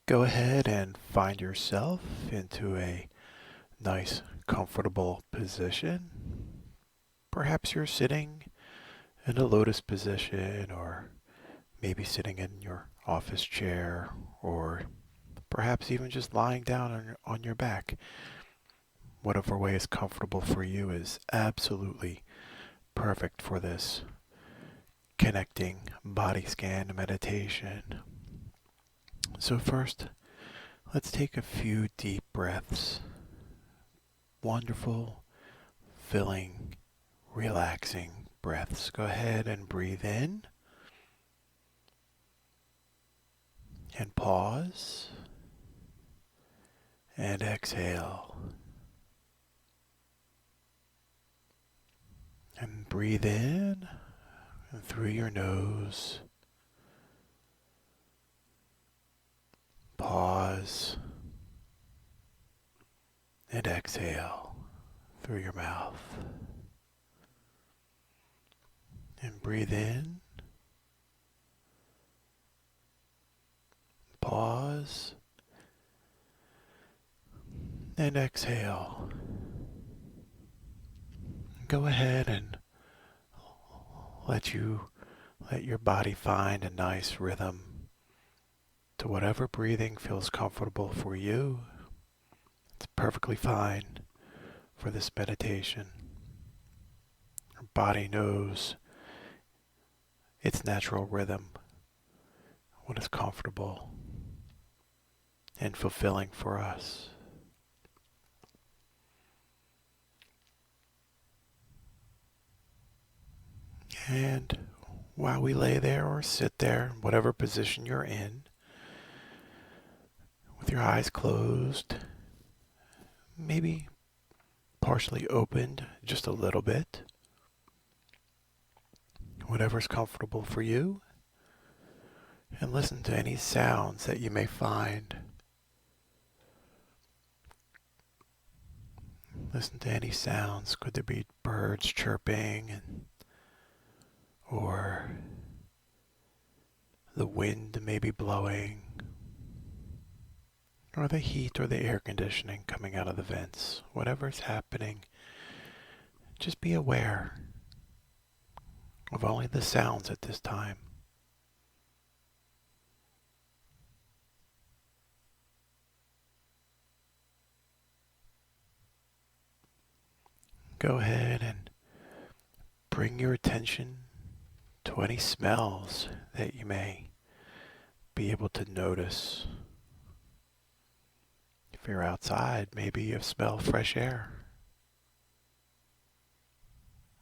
Go ahead and find yourself into a nice, comfortable position. Perhaps you're sitting in a lotus position, or maybe sitting in your office chair, or perhaps even just lying down on your back. Whatever way is comfortable for you is absolutely perfect for this connecting body scan meditation. So first, let's take a few deep breaths. Wonderful, filling, relaxing breaths. Go ahead and breathe in and pause and exhale. And breathe in and through your nose. Pause and exhale through your mouth. And breathe in. Pause and exhale. Go ahead and let your body find a nice rhythm to whatever breathing feels comfortable for you. It's perfectly fine for this meditation. Your body knows its natural rhythm, what is comfortable and fulfilling for us. And while we lay there or sit there, whatever position you're in, with your eyes closed, maybe partially opened just a little bit, whatever's comfortable for you, and listen to any sounds that you may find. Listen to any sounds. Could there be birds chirping or the wind maybe blowing, or the heat or the air conditioning coming out of the vents? Whatever's happening, just be aware of only the sounds at this time. Go ahead and bring your attention to any smells that you may be able to notice. If you're outside, maybe you smell fresh air.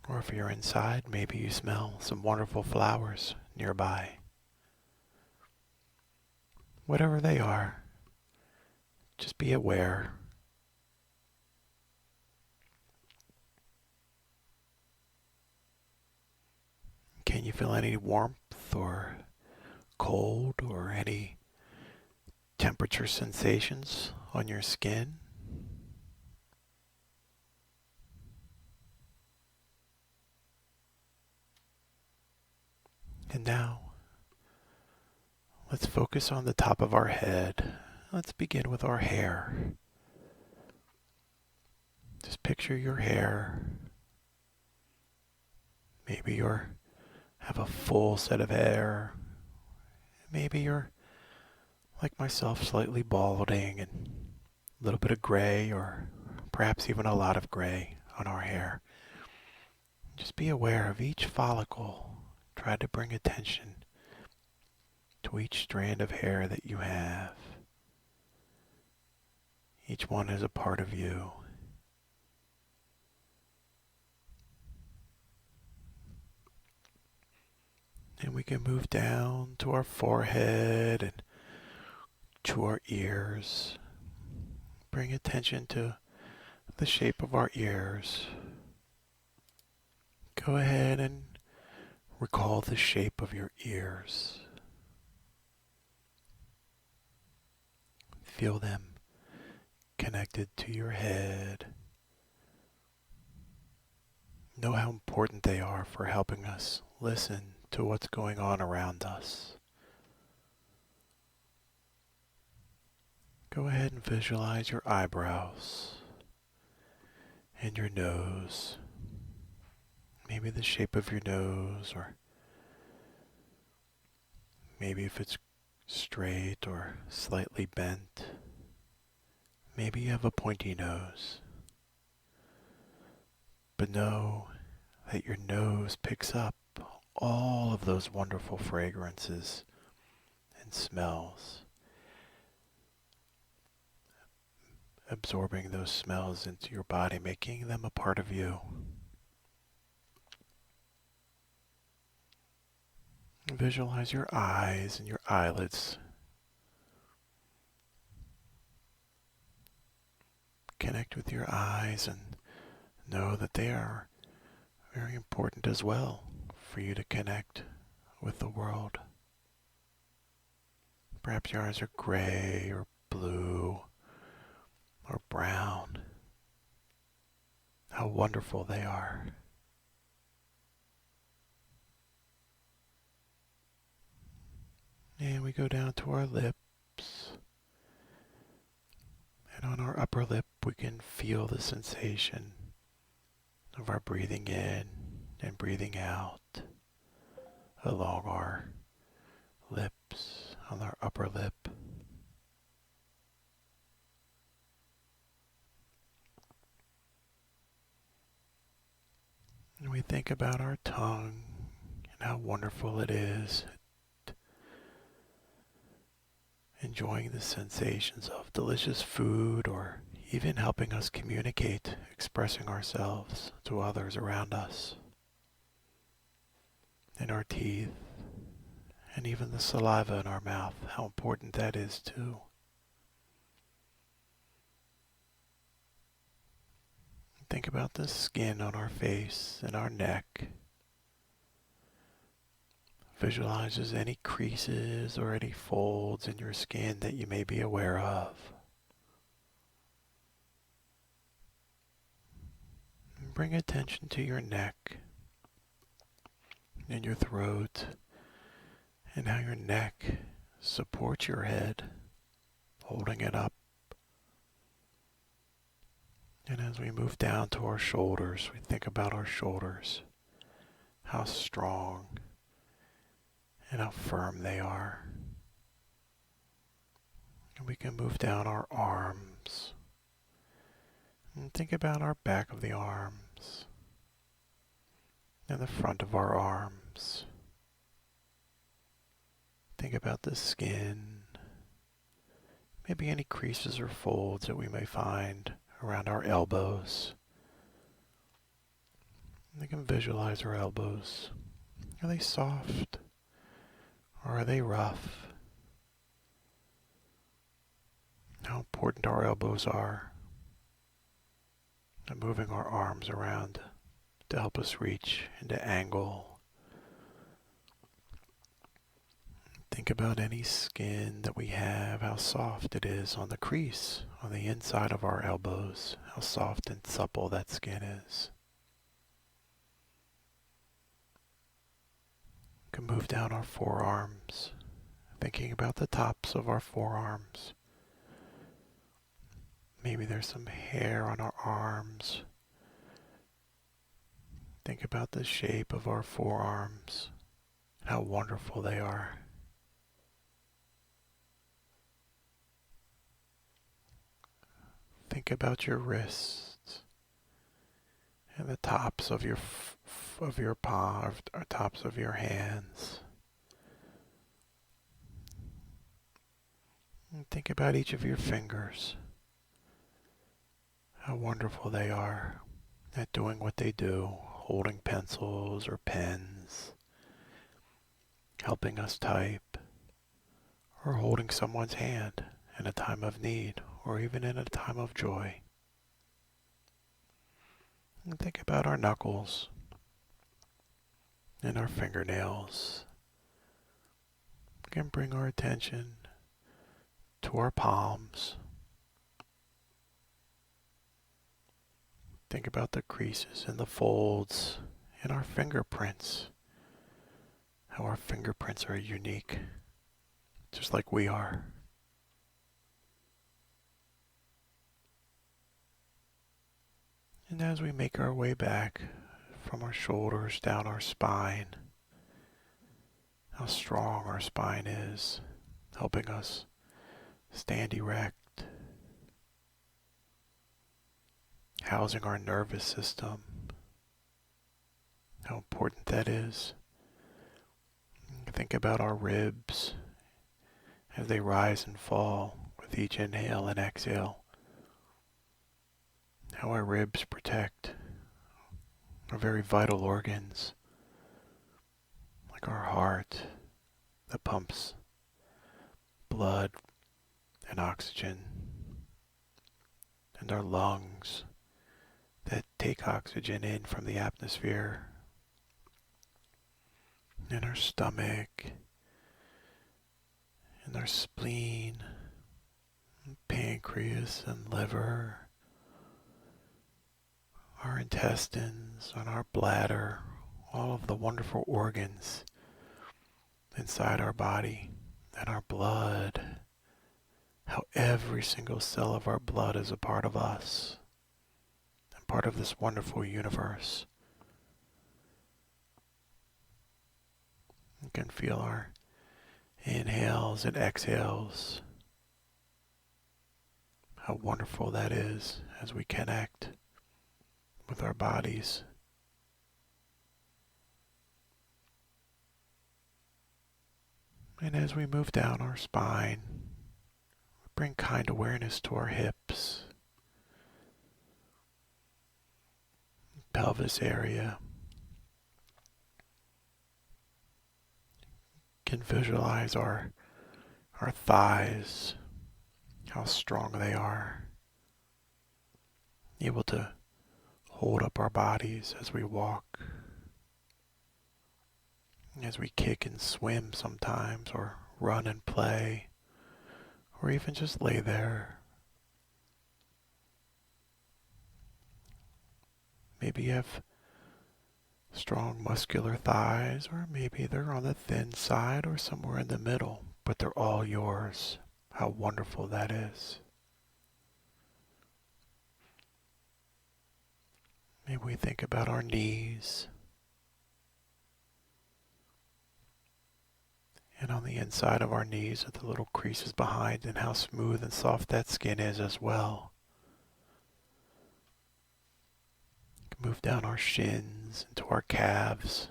Or if you're inside, maybe you smell some wonderful flowers nearby. Whatever they are, just be aware. Can you feel any warmth or cold or any temperature sensations on your skin? And now, let's focus on the top of our head. Let's begin with our hair. Just picture your hair. Maybe you have a full set of hair. Maybe you're, like myself, slightly balding and a little bit of gray, or perhaps even a lot of gray on our hair. Just be aware of each follicle. Try to bring attention to each strand of hair that you have. Each one is a part of you. And we can move down to our forehead and to our ears. Bring attention to the shape of our ears. Go ahead and recall the shape of your ears. Feel them connected to your head. Know how important they are for helping us listen to what's going on around us. Go ahead and visualize your eyebrows and your nose. Maybe the shape of your nose, or maybe if it's straight or slightly bent. Maybe you have a pointy nose. But know that your nose picks up all of those wonderful fragrances and smells, absorbing those smells into your body, making them a part of you. Visualize your eyes and your eyelids. Connect with your eyes and know that they are very important as well for you to connect with the world. Perhaps your eyes are gray or blue or brown. How wonderful they are. And we go down to our lips. And on our upper lip, we can feel the sensation of our breathing in and breathing out along our lips, on our upper lip. And we think about our tongue and how wonderful it is, enjoying the sensations of delicious food, or even helping us communicate, expressing ourselves to others around us. And our teeth, and even the saliva in our mouth, how important that is too. Think about the skin on our face and our neck. Visualize any creases or any folds in your skin that you may be aware of. And bring attention to your neck and your throat, and how your neck supports your head, holding it up. And as we move down to our shoulders, we think about our shoulders, how strong and how firm they are. And we can move down our arms and think about our back of the arms and the front of our arms. Think about the skin, maybe any creases or folds that we may find around our elbows. We can visualize our elbows. Are they soft or are they rough? How important our elbows are, and moving our arms around to help us reach into angle. Think about any skin that we have, how soft it is on the crease, on the inside of our elbows, how soft and supple that skin is. We can move down our forearms, thinking about the tops of our forearms. Maybe there's some hair on our arms. Think about the shape of our forearms, how wonderful they are. Think about your wrists and the tops of your palm, or tops of your hands. And think about each of your fingers, how wonderful they are at doing what they do, holding pencils or pens, helping us type, or holding someone's hand in a time of need, or even in a time of joy. And think about our knuckles and our fingernails. We can bring our attention to our palms. Think about the creases and the folds in our fingerprints, how our fingerprints are unique, just like we are. And as we make our way back from our shoulders down our spine, how strong our spine is, helping us stand erect, housing our nervous system, how important that is. Think about our ribs as they rise and fall with each inhale and exhale. How our ribs protect our very vital organs, like our heart that pumps blood and oxygen, and our lungs that take oxygen in from the atmosphere, and our stomach, and our spleen, and pancreas and liver, our intestines, and our bladder, all of the wonderful organs inside our body, and our blood, how every single cell of our blood is a part of us, and part of this wonderful universe. You can feel our inhales and exhales, how wonderful that is as we connect with our bodies. And as we move down our spine, we bring kind awareness to our hips, pelvis area. Can visualize our thighs, how strong they are, able to hold up our bodies as we walk, as we kick and swim sometimes, or run and play, or even just lay there. Maybe you have strong muscular thighs, or maybe they're on the thin side or somewhere in the middle, but they're all yours. How wonderful that is. Maybe we think about our knees, and on the inside of our knees are the little creases behind, and how smooth and soft that skin is as well. Move down our shins into our calves.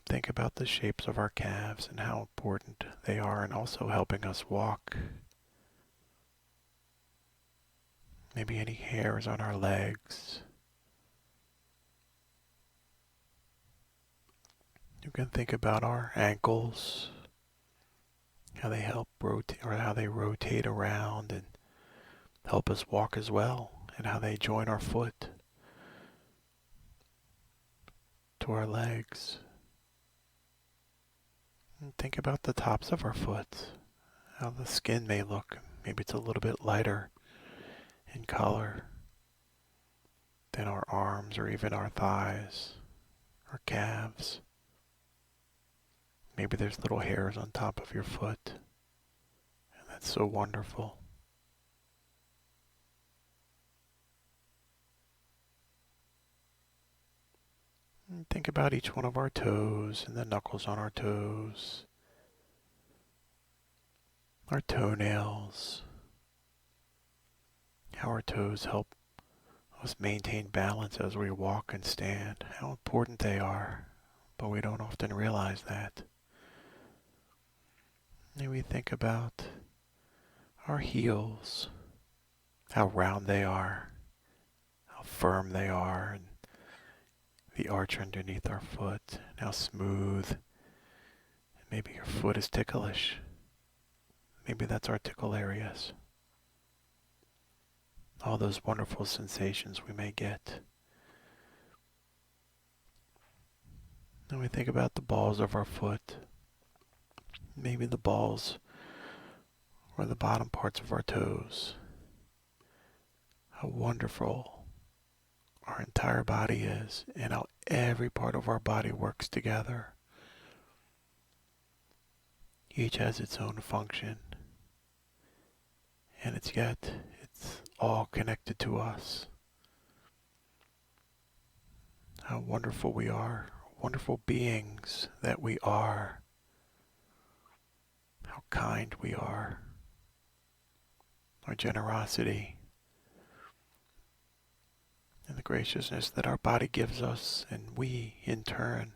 Think about the shapes of our calves and how important they are, and also helping us walk. Maybe any hairs on our legs. You can think about our ankles, how they help rotate, or how they rotate around and help us walk as well, and how they join our foot to our legs. And think about the tops of our foot, how the skin may look. Maybe it's a little bit lighter in color than our arms or even our thighs or calves. Maybe there's little hairs on top of your foot, and that's so wonderful. And think about each one of our toes and the knuckles on our toes, our toenails, how our toes help us maintain balance as we walk and stand, how important they are, but we don't often realize that. And we think about our heels, how round they are, how firm they are, and the arch underneath our foot, and how smooth. And maybe your foot is ticklish. Maybe that's our tickle areas. All those wonderful sensations we may get. And we think about the balls of our foot. Maybe the balls or the bottom parts of our toes. How wonderful our entire body is, and how every part of our body works together. Each has its own function, and it's all connected to us. how wonderful we are, wonderful beings that we are, how kind we are, our generosity, and the graciousness that our body gives us, and we, in turn,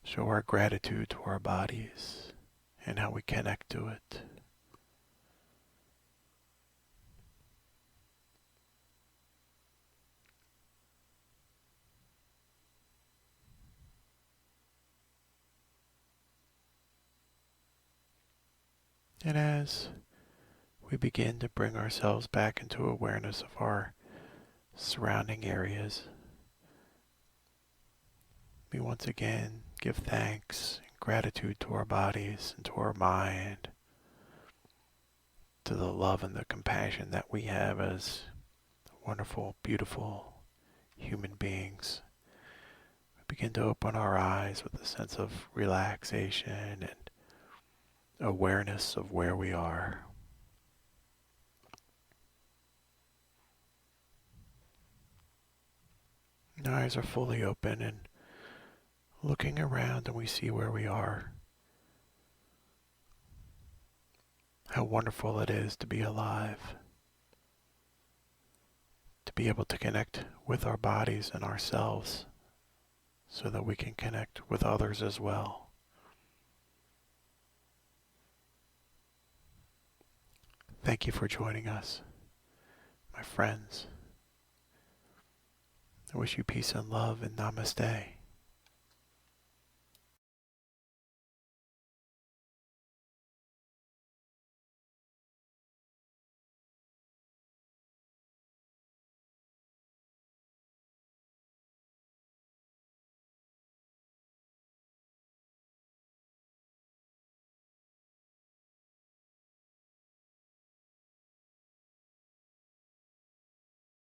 show our gratitude to our bodies and how we connect to it. And as we begin to bring ourselves back into awareness of our surrounding areas, we once again give thanks and gratitude to our bodies and to our mind, to the love and the compassion that we have as wonderful, beautiful human beings. We begin to open our eyes with a sense of relaxation and awareness of where we are. Our eyes are fully open and looking around, and we see where we are. How wonderful it is to be alive, to be able to connect with our bodies and ourselves so that we can connect with others as well. Thank you for joining us, my friends. I wish you peace and love, and namaste.